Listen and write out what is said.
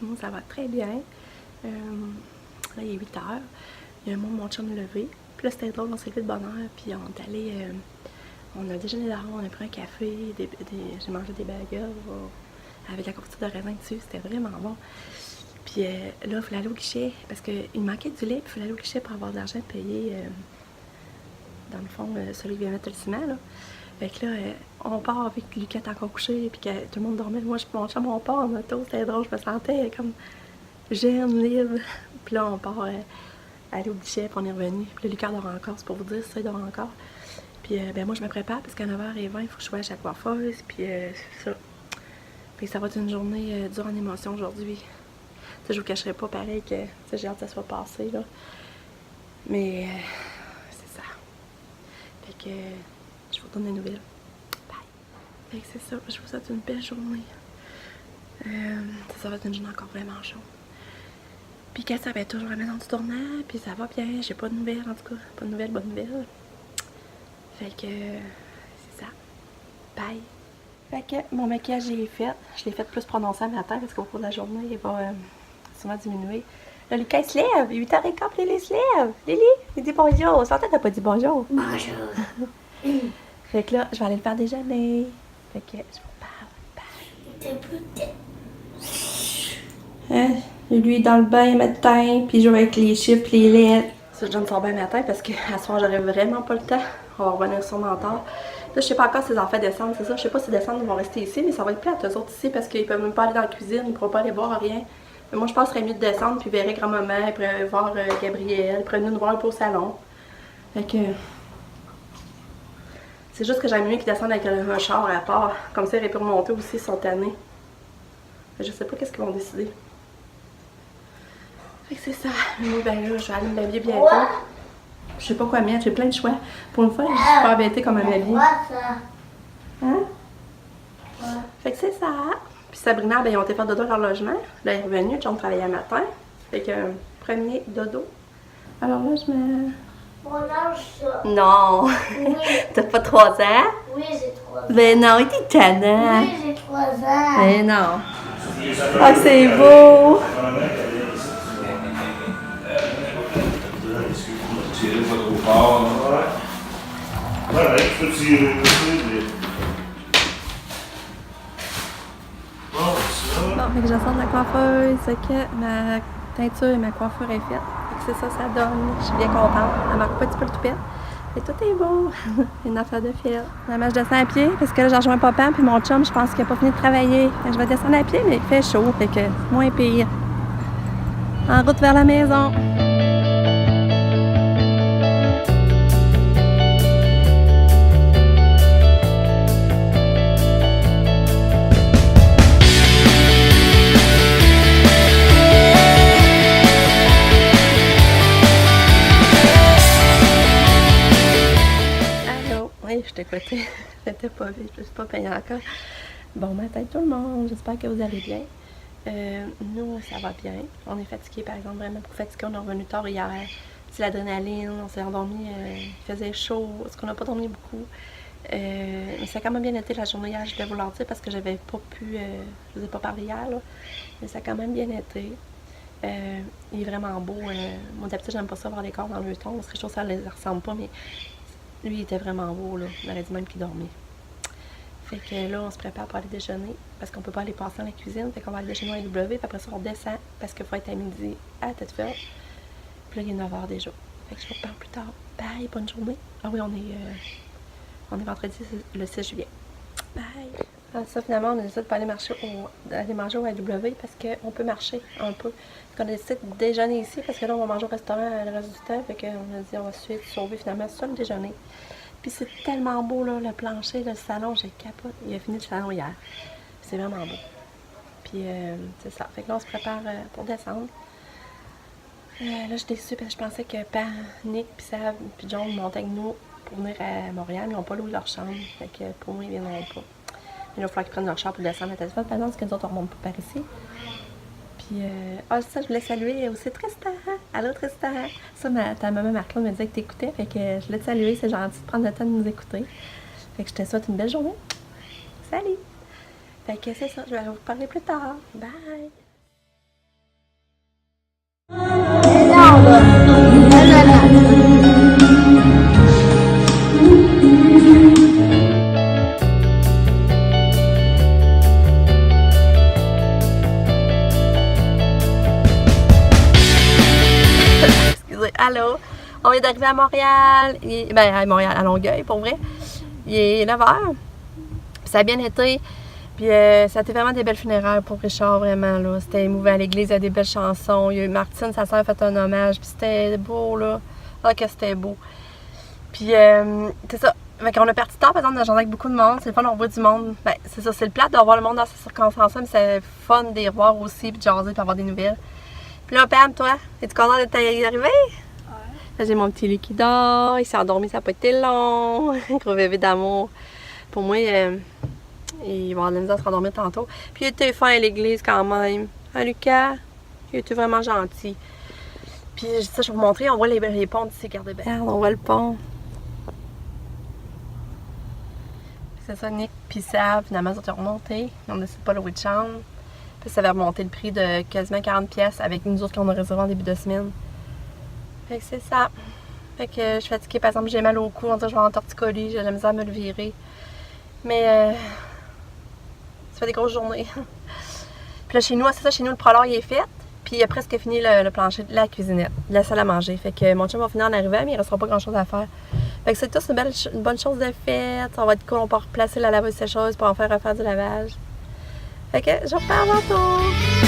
Moi, ça va très bien. Là, il est 8 heures. Il y a mon chum levé. Puis là, c'était drôle, on s'est levé de bonne heure. Puis on est allé. On a déjeuné dehors, on a pris un café. J'ai mangé des bagels avec la confiture de raisin dessus. C'était vraiment bon. Puis là, il fallait aller au guichet parce qu'il manquait du lait. Puis il fallait aller au guichet pour avoir de l'argent payé. Dans le fond, celui qui vient mettre le ciment, là. Fait que là, on part avec Lucas encore couché, puis que tout le monde dormait. Moi, je mon chum, on part en auto, c'était drôle, je me sentais comme jeune, libre. Puis là, on part aller au guichet, puis on est revenu. Puis là, Lucas dort encore, c'est pour vous dire, ça, il dort encore. Puis ben moi, je me prépare, parce qu'à 9h20, il faut que je sois chez la coiffeuse, puis c'est ça. Fait que ça va être une journée dure en émotion aujourd'hui. Je vous cacherai pas, pareil, que j'ai hâte que ça soit passé, là. Mais c'est ça. Fait que je vous donne des nouvelles. Bye. Fait que c'est ça, je vous souhaite une belle journée. Ça va être une journée encore vraiment chaude. Puis que ça va être toujours à la maison du tournant, puis ça va bien, j'ai pas de nouvelles en tout cas. Pas de nouvelles, bonnes nouvelles. Fait que c'est ça. Bye. Fait que mon maquillage est fait. Je l'ai fait plus prononcé le matin parce qu'au cours de la journée, il va sûrement diminuer. Là, Lucas, il se lève. Il est 8h15, puis Lily se lève. Lily, il dit bonjour. Santé, t'as pas dit bonjour. Bonjour. Fait que là, je vais aller le faire déjeuner. Fait que je vous parle. Bye. Hein? Lui, dans le bain matin, puis il joue avec les chiffres, les lettres. Ça, je donne son bain matin parce qu'à soir, j'aurai vraiment pas le temps. On va revenir sûrement tard. Là, je sais pas encore si les enfants descendent, c'est ça. Je sais pas si descendent, ils vont rester ici, mais ça va être plate, eux autres ici, parce qu'ils peuvent même pas aller dans la cuisine, ils pourront pas aller boire rien. Mais moi, je pense qu'il serait mieux de descendre, puis verrer grand-maman, ils pourraient voir Gabrielle, ils pourraient nous voir un peu au salon. Fait que. C'est juste que j'aime mieux qu'ils descendent avec un char à part. Comme ça, ils auraient pu remonter aussi, ils sont tannés. Je sais pas qu'est-ce qu'ils vont décider. Fait que c'est ça. Moi, ben là, je vais aller me laver bientôt. Je sais pas quoi mettre, j'ai plein de choix. Pour une fois, je suis pas embêtée comme un habillée. Hein? Fait que c'est ça. Puis Sabrina, ben ils ont été faire dodo à leur logement. Là, elle est revenue, John travaillait le matin. Fait que premier dodo. Alors là, je me... Mon âge, ça. Non! Oui. T'as pas 3 ans? Oui, j'ai 3 ans. Ben non, il était tannant. Oui, j'ai 3 ans. Ben non. Ah, c'est beau! Tirer pas trop fort. Ouais, tu peux tirer aussi. Bon, fait que j'attends de la coiffeuse, c'est que ma teinture et ma coiffure est faite. Fait que c'est ça, ça donne. Je suis bien contente. Elle m'a coupé un petit peu le toupette. Et tout est beau. Une affaire de fil. Finalement, je descends à pied parce que là, j'ai rejoint papa puis mon chum, je pense qu'il n'a pas fini de travailler. Fait que je vais descendre à pied, mais il fait chaud. Fait que moins pire. En route vers la maison. Je t'écoutais, j'étais pas vue, je suis pas payée encore. Bon matin tout le monde, j'espère que vous allez bien. Nous, ça va bien. On est fatigués, par exemple, vraiment pour fatiguer. On est revenu tard hier. C'est l'adrénaline, on s'est endormi, il faisait chaud, parce qu'on n'a pas dormi beaucoup. Mais ça a quand même bien été la journée hier, je voulais vous le dire parce que j'avais pas pu, je vous ai pas parlé hier, là. Mais ça a quand même bien été. Il est vraiment beau. Moi, d'habitude, j'aime pas ça voir des corps dans le ton, parce que je trouve que ça ne les ressemble pas, mais lui, il était vraiment beau, là. On aurait dit même qu'il dormait. Fait que là, on se prépare pour aller déjeuner, parce qu'on peut pas aller passer dans la cuisine. Fait qu'on va aller déjeuner à W, puis après ça, on descend, parce qu'il faut être à midi à la tête ferme. Puis là, il est 9h déjà. Fait que je vous reparle plus tard. Bye, bonne journée. Ah oui, on est vendredi le 6 juillet. Bye. Ah, ça, finalement, on a décidé de pas aller manger au AW parce qu'on peut marcher un peu. On a décidé de déjeuner ici parce que là, on va manger au restaurant le reste du temps. Fait qu'on a dit, on va suivre, sauver finalement ça le déjeuner. Puis c'est tellement beau, là, le plancher, le salon, j'ai capote. Il a fini le salon hier. C'est vraiment beau. Puis c'est ça. Fait que là, on se prépare pour descendre. Là, je suis déçue parce que je pensais que Pan, Nick, puis Sav, puis John montaient avec nous pour venir à Montréal. Mais ils n'ont pas loué leur chambre. Fait que pour moi, ils ne viendront pas. Il va falloir qu'ils prennent leur char pour descendre à la tête forte. Parce que nous autres, on remonte pas par ici. Puis, ça, je voulais saluer aussi Tristan. Allô, Tristan. Ça, ta maman Marc-Claude me disait que t'écoutais. Fait que je voulais te saluer. C'est gentil de prendre le temps de nous écouter. Fait que je te souhaite une belle journée. Salut. Fait que c'est ça. Je vais vous parler plus tard. Bye. On est arrivé à Montréal, ben à Montréal, à Longueuil, pour vrai. Il est 9h. Ça a bien été. Puis ça a été vraiment des belles funérailles pour Richard, vraiment, là. C'était émouvant à l'église, il y a des belles chansons. Il y a eu Martine, sa sœur, a fait un hommage. Puis c'était beau, là. Ah, que c'était beau. Puis c'est ça. Fait qu'on a perdu du temps, par exemple, de jaser avec beaucoup de monde. C'est le fun, on voit du monde. Ben, c'est ça, c'est le plat de voir le monde dans ces circonstances-là, mais c'est fun de les revoir aussi, puis de jaser, puis avoir des nouvelles. Puis là, Pam, toi, es-tu contente d'être arrivée? Ouais. Là, j'ai mon petit Luc qui dort. Il s'est endormi, ça n'a pas été long. Gros bébé d'amour. Pour moi, il va avoir de la misère à se rendormir tantôt. Puis il était fin à l'église quand même. Hein, Lucas? Il était vraiment gentil. Puis ça, je vais vous montrer. On voit les ponts d'ici, regardez bien. On voit le pont. C'est ça, Nick puis Sav, finalement, ils ont remonté. On ne sait pas louer de chambre. Puis ça avait remonté le prix de quasiment 40$ avec nous autres qu'on a réservé en début de semaine. Fait que c'est ça. Fait que je suis fatiguée. Par exemple, j'ai mal au cou. On dirait que je vais en torticolis. J'ai la misère à me le virer. Mais ça fait des grosses journées. Puis là, chez nous, c'est ça, chez nous, le prolore, il est fait. Puis il a presque fini le plancher de la cuisinette, de la salle à manger. Fait que mon chum va finir en arrivant, mais il ne restera pas grand-chose à faire. Fait que c'est tous une bonne chose de faite. Ça va être cool, on peut replacer la laveuse sécheuse pour en faire refaire du lavage. Fait que je repars tantôt.